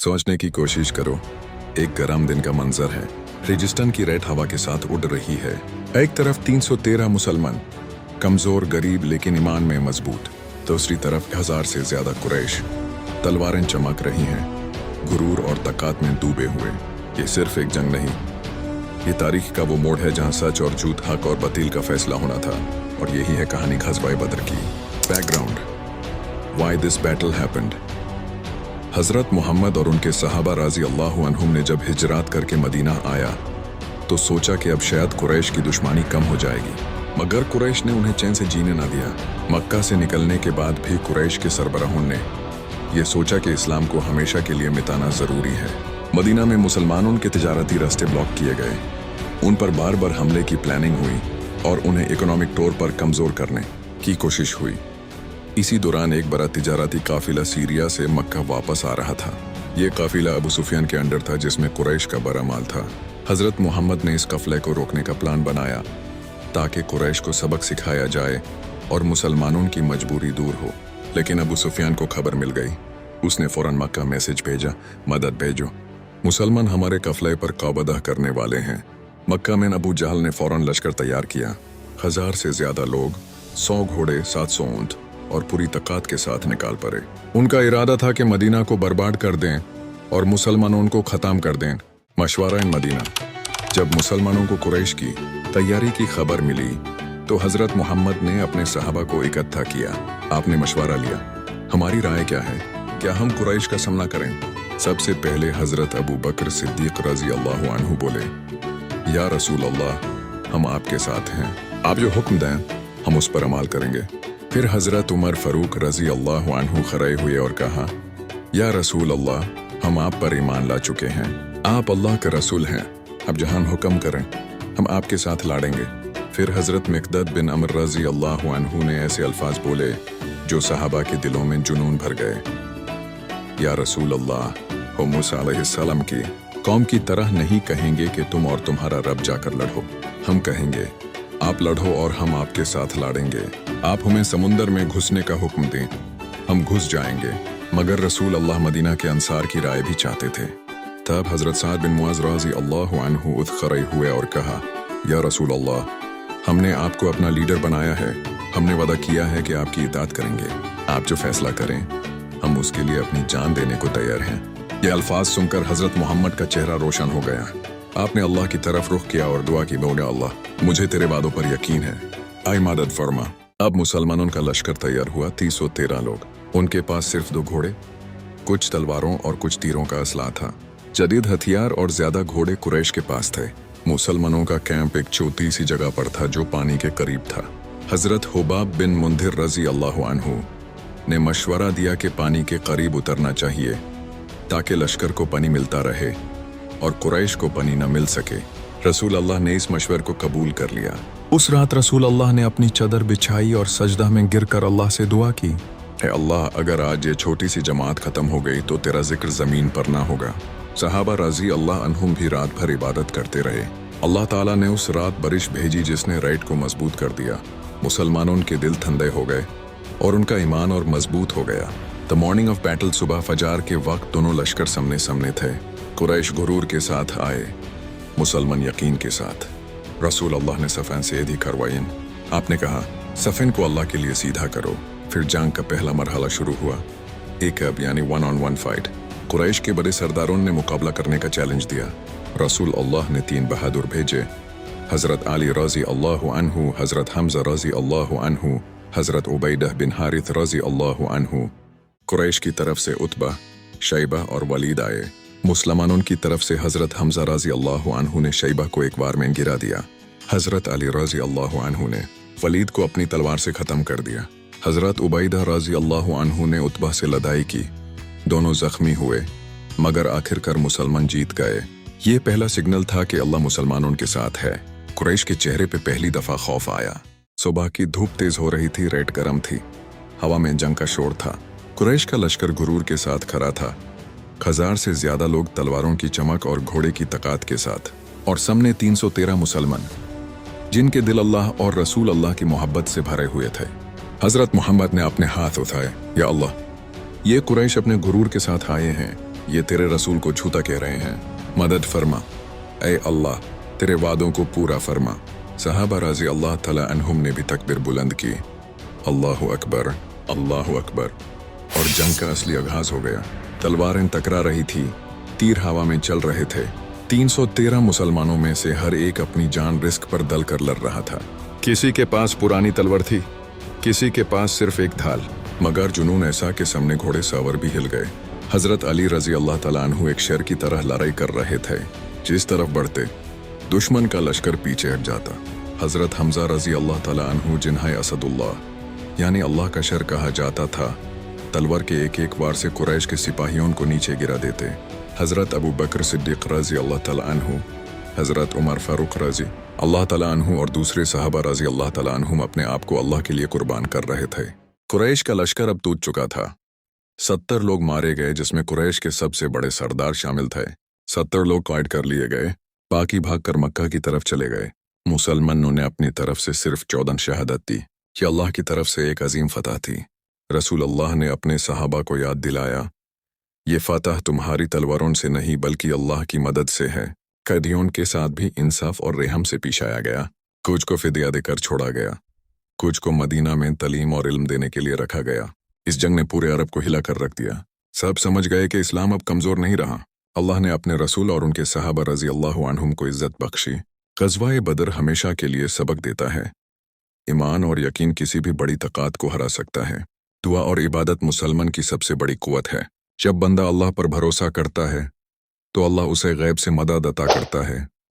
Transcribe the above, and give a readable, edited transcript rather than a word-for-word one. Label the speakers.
Speaker 1: सोचने की कोशिश करो, एक गर्म दिन का मंजर है। रेगिस्तान की रेत हवा के साथ उड़ रही है। एक तरफ 313 मुसलमान, कमजोर गरीब लेकिन ईमान में मजबूत। दूसरी तरफ 1000 से ज्यादा कुरैश, तलवारें चमक रही हैं, गुरूर और तकात में डूबे हुए। ये सिर्फ एक जंग नहीं, ये तारीख का वो मोड़ है जहां सच और झूठ, हक और बातिल का फैसला होना था। और यही है कहानी ग़ज़वा बदर की। Background, why this battle happened. हजरत मोहम्मद और उनके सहाबा राजी अल्लाह अन्हुम ने जब हिजरात करके मदीना आया तो सोचा कि अब शायद कुरैश की दुश्मनी कम हो जाएगी, मगर कुरैश ने उन्हें चैन से जीने ना दिया। मक्का से निकलने के बाद भी कुरैश के सरबराहों ने यह सोचा कि इस्लाम को हमेशा के लिए मिटाना जरूरी है। मदीना में मुसलमानों के तिजारती रास्ते ब्लॉक किए गए, उन पर बार बार हमले की प्लानिंग हुई और उन्हें इकोनॉमिक तौर पर कमजोर करने की कोशिश हुई। इसी दौरान एक बड़ा तिजारती काफिला सीरिया से मक्का वापस आ रहा था। ये काफिला अबू सुफियान के अंडर था, जिसमें कुरैश का बड़ा माल था। हजरत मोहम्मद ने इस कफले को रोकने का प्लान बनाया ताकि कुरैश को सबक सिखाया जाए और मुसलमानों की मजबूरी दूर हो। लेकिन अबू सुफियान को खबर मिल गई। उसने फौरन मक्का मैसेज भेजा, मदद भेजो, मुसलमान हमारे कफले पर कब्जा करने वाले हैं। मक्का में अबू जहल ने फौरन लश्कर तैयार किया। 1000 से ज्यादा लोग, 100 घोड़े, 700 ऊंट और पूरी ताकत के साथ निकाल पड़े। उनका इरादा था कि मदीना को बर्बाद कर दें और मुसलमानों को खत्म कर दें। मशवरा इन मदीना। जब मुसलमानों को कुरैश की तैयारी की खबर मिली तो हजरत मोहम्मद ने अपने सहाबा को इकट्ठा किया। आपने मशवरा लिया, हमारी राय क्या है, क्या हम कुरैश का सामना करें? सबसे पहले हजरत अबू बकर सिद्दीक रजी अल्लाह अन्हु बोले, या रसूल अल्लाह, हम आपके साथ हैं, आप जो हुक्म दें हम उस पर अमल करेंगे। फिर हजरत उमर फारूक रजी अल्लाह अन्हु खड़े हुए और कहा, या रसूल अल्लाह, हम आप पर ईमान ला चुके हैं, आप अल्लाह के रसूल हैं, अब जहां हुक्म करें हम आपके साथ लड़ेंगे। फिर हजरत मिक़दाद बिन अमर रजी अल्लाह अन्हु ने ऐसे अल्फाज बोले जो सहाबा के दिलों में जुनून भर गए, या रसूल अल्लाह, हम मूसा अलैहिस्सलाम की कौम की तरह नहीं कहेंगे कि तुम और तुम्हारा रब जाकर लड़ो, हम कहेंगे आप लड़ो और हम आपके साथ लड़ेंगे। आप हमें समुंदर में घुसने का हुक्म दें, हम घुस जाएंगे। मगर रसूल अल्लाह मदीना के अंसार की राय भी चाहते थे। तब हजरत साद बिन मुआज़ रज़ी अल्लाह अन्हु उठ खड़े हुए और कहा, या रसूल अल्लाह, हमने आपको अपना लीडर बनाया है, हमने वादा किया है कि आपकी इताअत करेंगे, आप जो फैसला करें हम उसके लिए अपनी जान देने को तैयार हैं। ये अल्फाज सुनकर हजरत मोहम्मद का चेहरा रोशन हो गया। आपने अल्लाह की तरफ रुख किया और दुआ की, बोले अल्लाह, मुझे तेरे वादों पर यकीन है, आई मदद फरमा। अब मुसलमानों का लश्कर तैयार हुआ, 313 लोग। उनके पास सिर्फ 2 घोड़े, कुछ तलवारों और कुछ तीरों का असला था। जदीद हथियार और ज्यादा घोड़े कुरैश के पास थे। मुसलमानों का कैंप एक छोटी सी जगह पर था जो पानी के करीब था। हजरत हुबाब बिन मुंधिर रजी अल्लाह अन्हु ने मशवरा दिया कि पानी के करीब उतरना चाहिए ताकि लश्कर को पानी मिलता रहे और कुरैश को पानी न मिल सके। रसूल अल्लाह ने इस मशवरे को कबूल कर लिया। उस रात रसूल अल्लाह ने अपनी चादर बिछाई और सजदा में गिरकर अल्लाह से दुआ की, है अल्लाह, अगर आज ये छोटी सी जमात खत्म हो गई तो तेरा जिक्र जमीन पर ना होगा। सहाबा रजी अल्लाह अन्हुम भी रात भर इबादत करते रहे। अल्लाह ताला ने उस रात बारिश भेजी जिसने रेत को मजबूत कर दिया। मुसलमानों के दिल ठंडे हो गए और उनका ईमान और मजबूत हो गया। द मॉर्निंग ऑफ बैटल, सुबह फजार के वक्त दोनों लश्कर सामने सामने थे। कुरैश गुरूर के साथ आए, मुसलमान यकीन के साथ। रसूल अल्लाह ने सफ़ें सीधी करवाई। आपने कहा, सफ़ें को अल्लाह के लिए सीधा करो। फिर जंग का पहला मरहला शुरू हुआ, एक अब यानी 1-on-1 फाइट। कुरैश के बड़े सरदारों ने मुकाबला करने का चैलेंज दिया। रसूल अल्लाह ने 3 बहादुर भेजे, हजरत अली रजी अल्लाह अन्हु, हजरत हमजा रजी अल्लाह अन्हु, हजरत उबैदह बिन हारिथ रजी अल्लाह अन्हु। कुरैश की तरफ से उतबा, शैबा और वलीद आए। मुसलमानों की तरफ से हजरत हमजा रजी अल्लाह अन्हु ने शैबा को एक बार में गिरा दिया। हजरत अली रजी अल्लाह अन्हु ने वलीद को अपनी तलवार से खत्म कर दिया। हजरत उबैदा रजी अल्लाह अन्हु ने उतबा से लड़ाई की। दोनों जख्मी हुए मगर आखिरकार मुसलमान जीत गए। ये पहला सिग्नल था कि अल्लाह मुसलमानों के साथ है। कुरैश के चेहरे पे पहली दफा खौफ आया। सुबह की धूप तेज हो रही थी, रेत गर्म थी, हवा में जंग का शोर था। कुरैश का लश्कर गुरूर के साथ खड़ा था। 1000 से ज्यादा लोग तलवारों की चमक और घोड़े की ताकत के साथ, और सामने 313 मुसलमान जिनके दिल अल्लाह और रसूल अल्लाह की मोहब्बत से भरे हुए थे। हजरत मोहम्मद ने अपने हाथ उठाए, या अल्लाह, ये कुरैश अपने गुरूर के साथ आए हैं, ये तेरे रसूल को झूठा कह रहे हैं, मदद फरमा, ऐ अल्लाह तेरे वादों को पूरा फरमा। सहाबा रज़ी अल्लाह तआला अन्हुम ने भी तकबीर बुलंद की, अल्लाहु अकबर, अल्लाहु अकबर, और जंग का असली आगाज हो गया। तलवारें टकरा रही थी, तीर हवा में चल रहे थे। 313 मुसलमानों में से हर एक अपनी जान रिस्क पर दल कर लड़ रहा था। किसी के पास पुरानी तलवार थी, किसी के पास सिर्फ एक ढाल, मगर जुनून ऐसा कि सामने घोड़े सवार भी हिल गए। हजरत अली रजी अल्लाह तआला अन्हु एक शेर की तरह लड़ाई कर रहे थे। जिस तरफ बढ़ते दुश्मन का लश्कर पीछे हट जाता। हजरत हमजा रजी अल्लाह तआला अन्हु जिन्हें असदुल्लाह यानी अल्लाह का शेर कहा जाता था, तलवार के एक एक वार से कुरैश के सिपाहियों को नीचे गिरा देते। हजरत अबू बकर सिद्दीक रजी अल्लाह तआला अन्हु, हजरत उमर फारूक रजी अल्लाह तआला अन्हु और दूसरे सहाबा रजी अल्लाह तआला अन्हुम अपने आप को अल्लाह के लिए कुर्बान कर रहे थे। कुरैश का लश्कर अब टूट चुका था। 70 लोग मारे गए, जिसमें कुरैश के सबसे बड़े सरदार शामिल थे। 70 लोग कैद कर लिए गए, बाकी भागकर मक्का की तरफ चले गए। मुसलमानों ने अपनी तरफ से सिर्फ 14 शहादत दी। ये अल्लाह की तरफ से एक अजीम फतह थी। रसूल अल्लाह ने अपने सहाबा को याद दिलाया, ये फतह तुम्हारी तलवारों से नहीं बल्कि अल्लाह की मदद से है। कैदियों के साथ भी इंसाफ और रहम से पेश आया गया। कुछ को फिदिया देकर छोड़ा गया, कुछ को मदीना में तालीम और इल्म देने के लिए रखा गया। इस जंग ने पूरे अरब को हिला कर रख दिया। सब समझ गए कि इस्लाम अब कमजोर नहीं रहा। अल्लाह ने अपने रसूल और उनके सहाबा रजी अल्लाह अन्हुम को इज्जत बख्शी। ग़ज़वा-ए बदर हमेशा के लिए सबक देता है, ईमान और यकीन किसी भी बड़ी ताकत को हरा सकता है। दुआ और इबादत मुसलमान की सबसे बड़ी कुव्वत है। जब बंदा अल्लाह पर भरोसा करता है तो अल्लाह उसे गैब से मदद अता करता है।